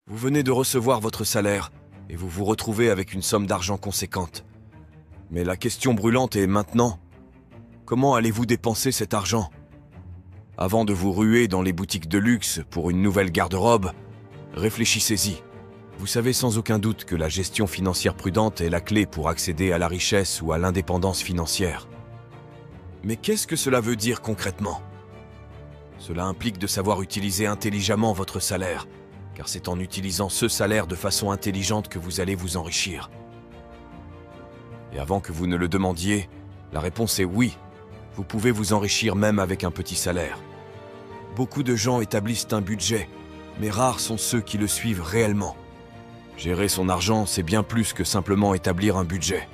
Vous venez de recevoir votre salaire et vous vous retrouvez avec une somme d'argent conséquente. Mais la question brûlante est maintenant, comment allez-vous dépenser cet argent? Avant de vous ruer dans les boutiques de luxe pour une nouvelle garde-robe, réfléchissez-y. Vous savez sans aucun doute que la gestion financière prudente est la clé pour accéder à la richesse ou à l'indépendance financière. Mais qu'est-ce que cela veut dire concrètement? Cela implique de savoir utiliser intelligemment votre salaire, car c'est en utilisant ce salaire de façon intelligente que vous allez vous enrichir. Et avant que vous ne le demandiez, la réponse est oui. Vous pouvez vous enrichir même avec un petit salaire. Beaucoup de gens établissent un budget, mais rares sont ceux qui le suivent réellement. Gérer son argent, c'est bien plus que simplement établir un budget.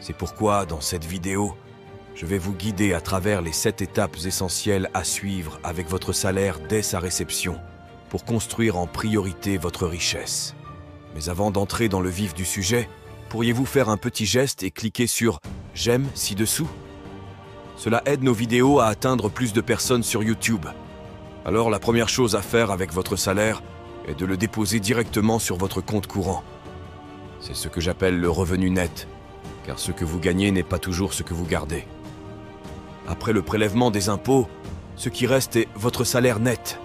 C'est pourquoi, dans cette vidéo, je vais vous guider à travers les 7 étapes essentielles à suivre avec votre salaire dès sa réception, pour construire en priorité votre richesse. Mais avant d'entrer dans le vif du sujet, pourriez-vous faire un petit geste et cliquer sur « J'aime » ci-dessous? Cela aide nos vidéos à atteindre plus de personnes sur YouTube. Alors la première chose à faire avec votre salaire est de le déposer directement sur votre compte courant. C'est ce que j'appelle le revenu net, car ce que vous gagnez n'est pas toujours ce que vous gardez. Après le prélèvement des impôts, ce qui reste est votre salaire net.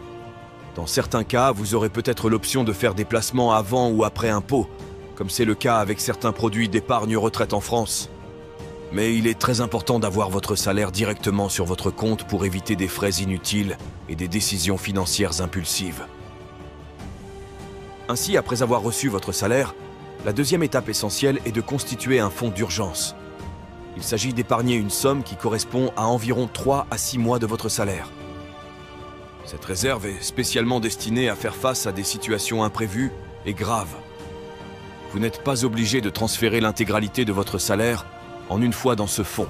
Dans certains cas, vous aurez peut-être l'option de faire des placements avant ou après impôt, comme c'est le cas avec certains produits d'épargne retraite en France. Mais il est très important d'avoir votre salaire directement sur votre compte pour éviter des frais inutiles et des décisions financières impulsives. Ainsi, après avoir reçu votre salaire, la deuxième étape essentielle est de constituer un fonds d'urgence. Il s'agit d'épargner une somme qui correspond à environ 3 à 6 mois de votre salaire. Cette réserve est spécialement destinée à faire face à des situations imprévues et graves. Vous n'êtes pas obligé de transférer l'intégralité de votre salaire en une fois dans ce fonds.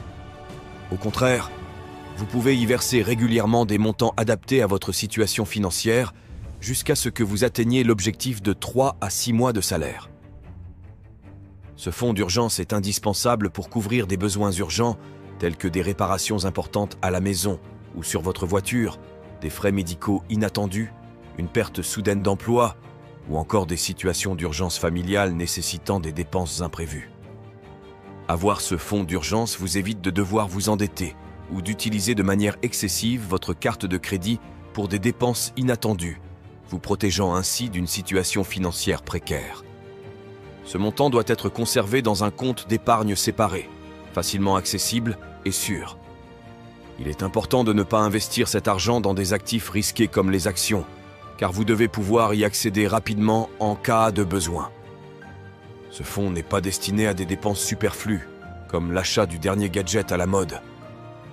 Au contraire, vous pouvez y verser régulièrement des montants adaptés à votre situation financière jusqu'à ce que vous atteigniez l'objectif de 3 à 6 mois de salaire. Ce fonds d'urgence est indispensable pour couvrir des besoins urgents tels que des réparations importantes à la maison ou sur votre voiture, des frais médicaux inattendus, une perte soudaine d'emploi ou encore des situations d'urgence familiale nécessitant des dépenses imprévues. Avoir ce fonds d'urgence vous évite de devoir vous endetter ou d'utiliser de manière excessive votre carte de crédit pour des dépenses inattendues, vous protégeant ainsi d'une situation financière précaire. Ce montant doit être conservé dans un compte d'épargne séparé, facilement accessible et sûr. Il est important de ne pas investir cet argent dans des actifs risqués comme les actions, car vous devez pouvoir y accéder rapidement en cas de besoin. Ce fonds n'est pas destiné à des dépenses superflues, comme l'achat du dernier gadget à la mode.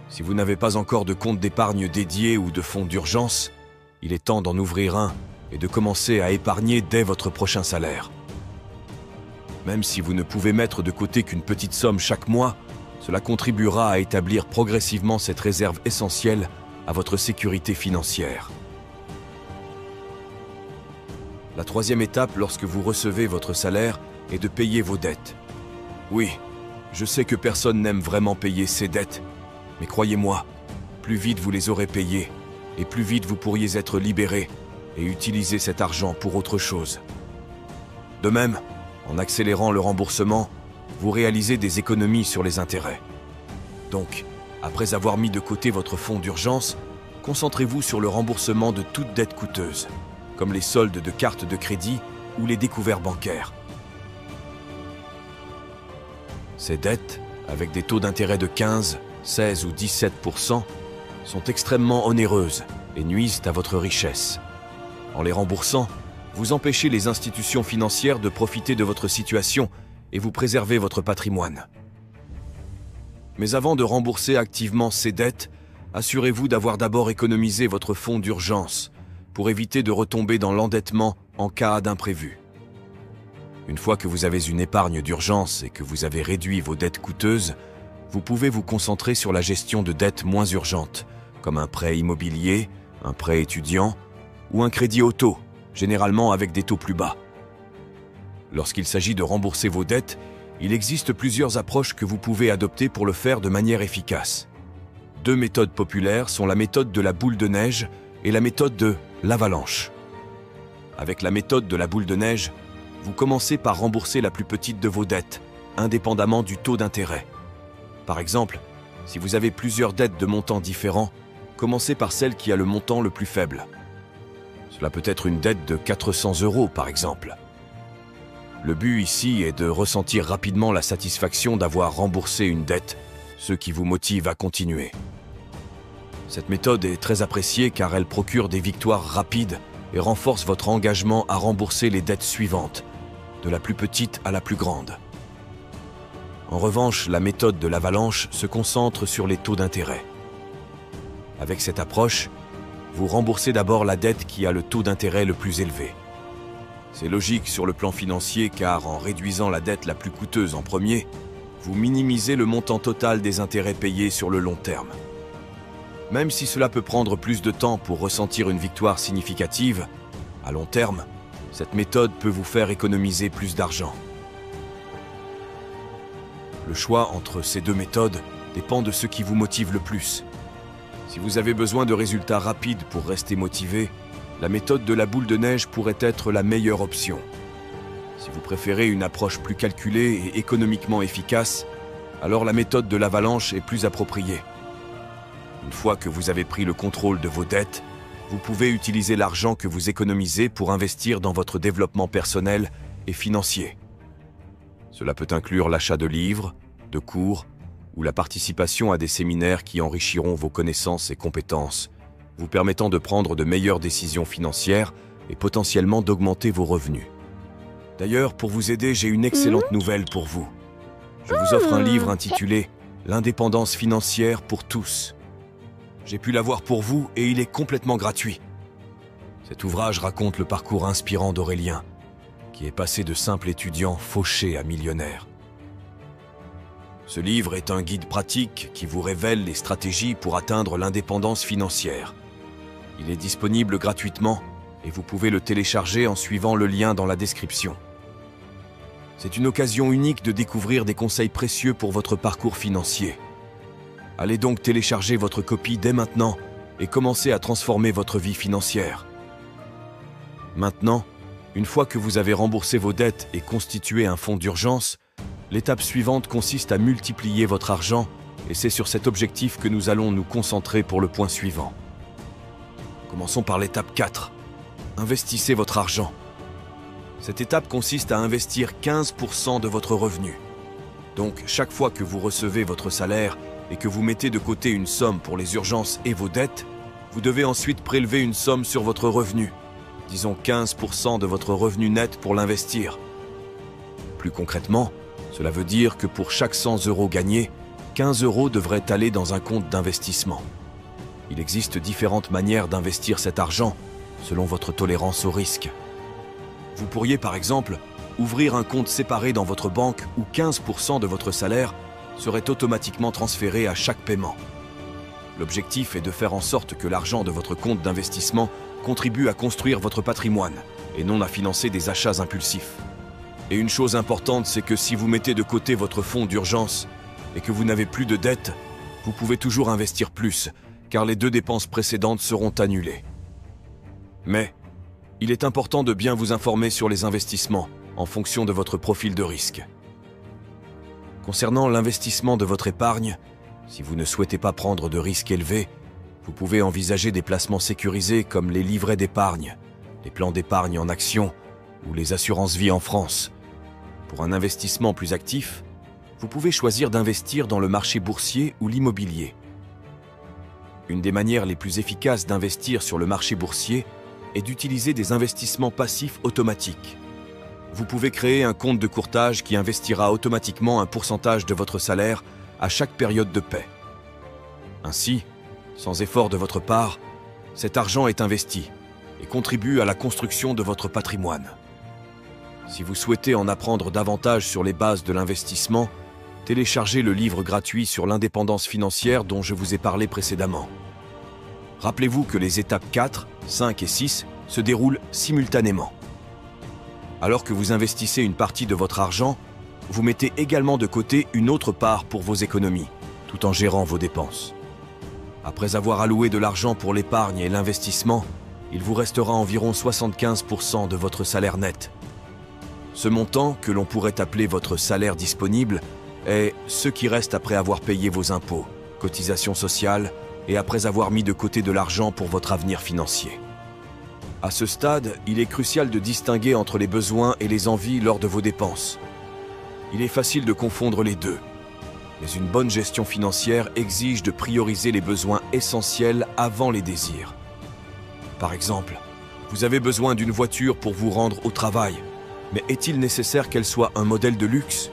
Si vous n'avez pas encore de compte d'épargne dédié ou de fonds d'urgence, il est temps d'en ouvrir un et de commencer à épargner dès votre prochain salaire. Même si vous ne pouvez mettre de côté qu'une petite somme chaque mois, cela contribuera à établir progressivement cette réserve essentielle à votre sécurité financière. La troisième étape lorsque vous recevez votre salaire est de payer vos dettes. Oui, je sais que personne n'aime vraiment payer ses dettes, mais croyez-moi, plus vite vous les aurez payées, et plus vite vous pourriez être libéré et utiliser cet argent pour autre chose. De même, en accélérant le remboursement, vous réalisez des économies sur les intérêts. Donc, après avoir mis de côté votre fonds d'urgence, concentrez-vous sur le remboursement de toute dette coûteuse, comme les soldes de cartes de crédit ou les découverts bancaires. Ces dettes, avec des taux d'intérêt de 15, 16 ou 17%, sont extrêmement onéreuses et nuisent à votre richesse. En les remboursant, vous empêchez les institutions financières de profiter de votre situation et vous préservez votre patrimoine. Mais avant de rembourser activement ces dettes, assurez-vous d'avoir d'abord économisé votre fonds d'urgence pour éviter de retomber dans l'endettement en cas d'imprévu. Une fois que vous avez une épargne d'urgence et que vous avez réduit vos dettes coûteuses, vous pouvez vous concentrer sur la gestion de dettes moins urgentes, comme un prêt immobilier, un prêt étudiant ou un crédit auto, généralement avec des taux plus bas. Lorsqu'il s'agit de rembourser vos dettes, il existe plusieurs approches que vous pouvez adopter pour le faire de manière efficace. 2 méthodes populaires sont la méthode de la boule de neige et la méthode de l'avalanche. Avec la méthode de la boule de neige, vous commencez par rembourser la plus petite de vos dettes, indépendamment du taux d'intérêt. Par exemple, si vous avez plusieurs dettes de montants différents, commencez par celle qui a le montant le plus faible. Cela peut être une dette de 400 € par exemple. Le but ici est de ressentir rapidement la satisfaction d'avoir remboursé une dette, ce qui vous motive à continuer. Cette méthode est très appréciée car elle procure des victoires rapides et renforce votre engagement à rembourser les dettes suivantes, de la plus petite à la plus grande. En revanche, la méthode de l'avalanche se concentre sur les taux d'intérêt. Avec cette approche, vous remboursez d'abord la dette qui a le taux d'intérêt le plus élevé. C'est logique sur le plan financier car en réduisant la dette la plus coûteuse en premier, vous minimisez le montant total des intérêts payés sur le long terme. Même si cela peut prendre plus de temps pour ressentir une victoire significative, à long terme, cette méthode peut vous faire économiser plus d'argent. Le choix entre ces deux méthodes dépend de ce qui vous motive le plus. Si vous avez besoin de résultats rapides pour rester motivé, la méthode de la boule de neige pourrait être la meilleure option. Si vous préférez une approche plus calculée et économiquement efficace, alors la méthode de l'avalanche est plus appropriée. Une fois que vous avez pris le contrôle de vos dettes, vous pouvez utiliser l'argent que vous économisez pour investir dans votre développement personnel et financier. Cela peut inclure l'achat de livres, de cours ou la participation à des séminaires qui enrichiront vos connaissances et compétences, vous permettant de prendre de meilleures décisions financières et potentiellement d'augmenter vos revenus. D'ailleurs, pour vous aider, j'ai une excellente nouvelle pour vous. Je vous offre un livre intitulé « L'indépendance financière pour tous ». J'ai pu l'avoir pour vous et il est complètement gratuit. Cet ouvrage raconte le parcours inspirant d'Aurélien, qui est passé de simple étudiant fauché à millionnaire. Ce livre est un guide pratique qui vous révèle les stratégies pour atteindre l'indépendance financière. Il est disponible gratuitement et vous pouvez le télécharger en suivant le lien dans la description. C'est une occasion unique de découvrir des conseils précieux pour votre parcours financier. Allez donc télécharger votre copie dès maintenant et commencez à transformer votre vie financière. Maintenant, une fois que vous avez remboursé vos dettes et constitué un fonds d'urgence, l'étape suivante consiste à multiplier votre argent et c'est sur cet objectif que nous allons nous concentrer pour le point suivant. Commençons par l'étape 4. Investissez votre argent. Cette étape consiste à investir 15% de votre revenu. Donc, chaque fois que vous recevez votre salaire et que vous mettez de côté une somme pour les urgences et vos dettes, vous devez ensuite prélever une somme sur votre revenu, disons 15% de votre revenu net pour l'investir. Plus concrètement, cela veut dire que pour chaque 100 € gagnés, 15 € devraient aller dans un compte d'investissement. Il existe différentes manières d'investir cet argent, selon votre tolérance au risque. Vous pourriez par exemple ouvrir un compte séparé dans votre banque où 15% de votre salaire serait automatiquement transféré à chaque paiement. L'objectif est de faire en sorte que l'argent de votre compte d'investissement contribue à construire votre patrimoine et non à financer des achats impulsifs. Et une chose importante, c'est que si vous mettez de côté votre fonds d'urgence et que vous n'avez plus de dettes, vous pouvez toujours investir plus, car les 2 dépenses précédentes seront annulées. Mais il est important de bien vous informer sur les investissements en fonction de votre profil de risque. Concernant l'investissement de votre épargne, si vous ne souhaitez pas prendre de risques élevés, vous pouvez envisager des placements sécurisés comme les livrets d'épargne, les plans d'épargne en actions ou les assurances-vie en France. Pour un investissement plus actif, vous pouvez choisir d'investir dans le marché boursier ou l'immobilier. Une des manières les plus efficaces d'investir sur le marché boursier est d'utiliser des investissements passifs automatiques. Vous pouvez créer un compte de courtage qui investira automatiquement un pourcentage de votre salaire à chaque période de paie. Ainsi, sans effort de votre part, cet argent est investi et contribue à la construction de votre patrimoine. Si vous souhaitez en apprendre davantage sur les bases de l'investissement, téléchargez le livre gratuit sur l'indépendance financière dont je vous ai parlé précédemment. Rappelez-vous que les étapes 4, 5 et 6 se déroulent simultanément. Alors que vous investissez une partie de votre argent, vous mettez également de côté une autre part pour vos économies, tout en gérant vos dépenses. Après avoir alloué de l'argent pour l'épargne et l'investissement, il vous restera environ 75% de votre salaire net. Ce montant, que l'on pourrait appeler votre salaire disponible, est ce qui reste après avoir payé vos impôts, cotisations sociales et après avoir mis de côté de l'argent pour votre avenir financier. À ce stade, il est crucial de distinguer entre les besoins et les envies lors de vos dépenses. Il est facile de confondre les deux, mais une bonne gestion financière exige de prioriser les besoins essentiels avant les désirs. Par exemple, vous avez besoin d'une voiture pour vous rendre au travail, mais est-il nécessaire qu'elle soit un modèle de luxe?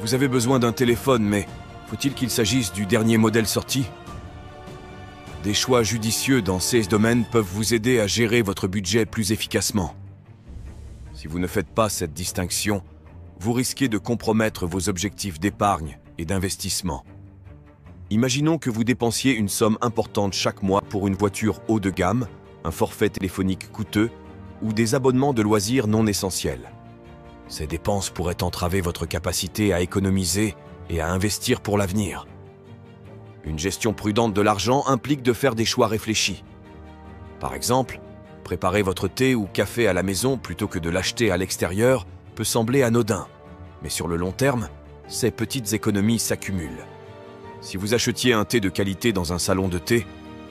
Vous avez besoin d'un téléphone, mais faut-il qu'il s'agisse du dernier modèle sorti? Des choix judicieux dans ces domaines peuvent vous aider à gérer votre budget plus efficacement. Si vous ne faites pas cette distinction, vous risquez de compromettre vos objectifs d'épargne et d'investissement. Imaginons que vous dépensiez une somme importante chaque mois pour une voiture haut de gamme, un forfait téléphonique coûteux ou des abonnements de loisirs non essentiels. Ces dépenses pourraient entraver votre capacité à économiser et à investir pour l'avenir. Une gestion prudente de l'argent implique de faire des choix réfléchis. Par exemple, préparer votre thé ou café à la maison plutôt que de l'acheter à l'extérieur peut sembler anodin, mais sur le long terme, ces petites économies s'accumulent. Si vous achetiez un thé de qualité dans un salon de thé,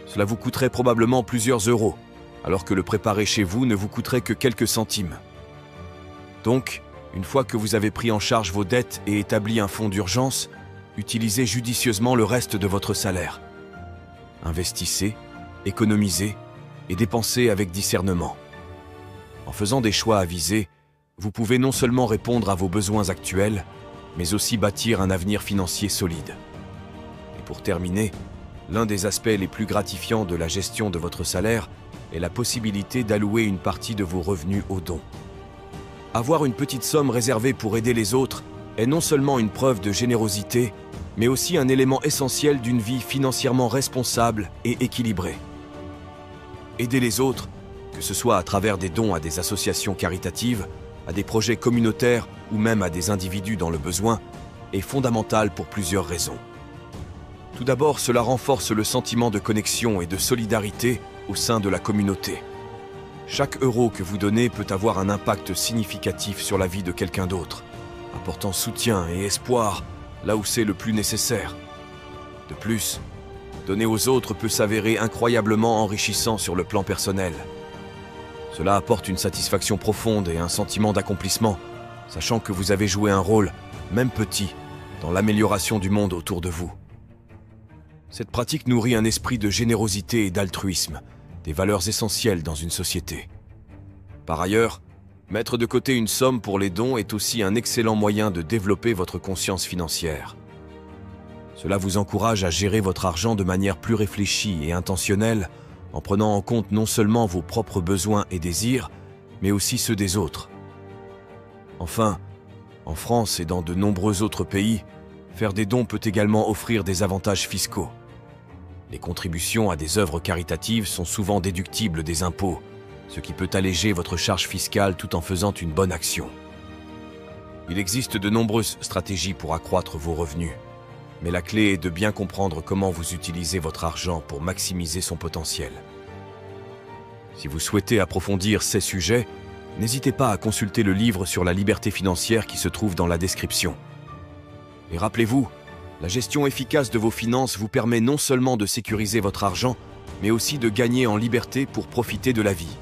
cela vous coûterait probablement plusieurs euros, alors que le préparer chez vous ne vous coûterait que quelques centimes. Donc, une fois que vous avez pris en charge vos dettes et établi un fonds d'urgence, utilisez judicieusement le reste de votre salaire. Investissez, économisez et dépensez avec discernement. En faisant des choix avisés, vous pouvez non seulement répondre à vos besoins actuels, mais aussi bâtir un avenir financier solide. Et pour terminer, l'un des aspects les plus gratifiants de la gestion de votre salaire est la possibilité d'allouer une partie de vos revenus aux dons. Avoir une petite somme réservée pour aider les autres est non seulement une preuve de générosité, mais aussi un élément essentiel d'une vie financièrement responsable et équilibrée. Aider les autres, que ce soit à travers des dons à des associations caritatives, à des projets communautaires ou même à des individus dans le besoin, est fondamental pour plusieurs raisons. Tout d'abord, cela renforce le sentiment de connexion et de solidarité au sein de la communauté. Chaque euro que vous donnez peut avoir un impact significatif sur la vie de quelqu'un d'autre, apportant soutien et espoir là où c'est le plus nécessaire. De plus, donner aux autres peut s'avérer incroyablement enrichissant sur le plan personnel. Cela apporte une satisfaction profonde et un sentiment d'accomplissement, sachant que vous avez joué un rôle, même petit, dans l'amélioration du monde autour de vous. Cette pratique nourrit un esprit de générosité et d'altruisme, des valeurs essentielles dans une société. Par ailleurs, mettre de côté une somme pour les dons est aussi un excellent moyen de développer votre conscience financière. Cela vous encourage à gérer votre argent de manière plus réfléchie et intentionnelle, en prenant en compte non seulement vos propres besoins et désirs, mais aussi ceux des autres. Enfin, en France et dans de nombreux autres pays, faire des dons peut également offrir des avantages fiscaux. Les contributions à des œuvres caritatives sont souvent déductibles des impôts, ce qui peut alléger votre charge fiscale tout en faisant une bonne action. Il existe de nombreuses stratégies pour accroître vos revenus, mais la clé est de bien comprendre comment vous utilisez votre argent pour maximiser son potentiel. Si vous souhaitez approfondir ces sujets, n'hésitez pas à consulter le livre sur la liberté financière qui se trouve dans la description. Et rappelez-vous, la gestion efficace de vos finances vous permet non seulement de sécuriser votre argent, mais aussi de gagner en liberté pour profiter de la vie.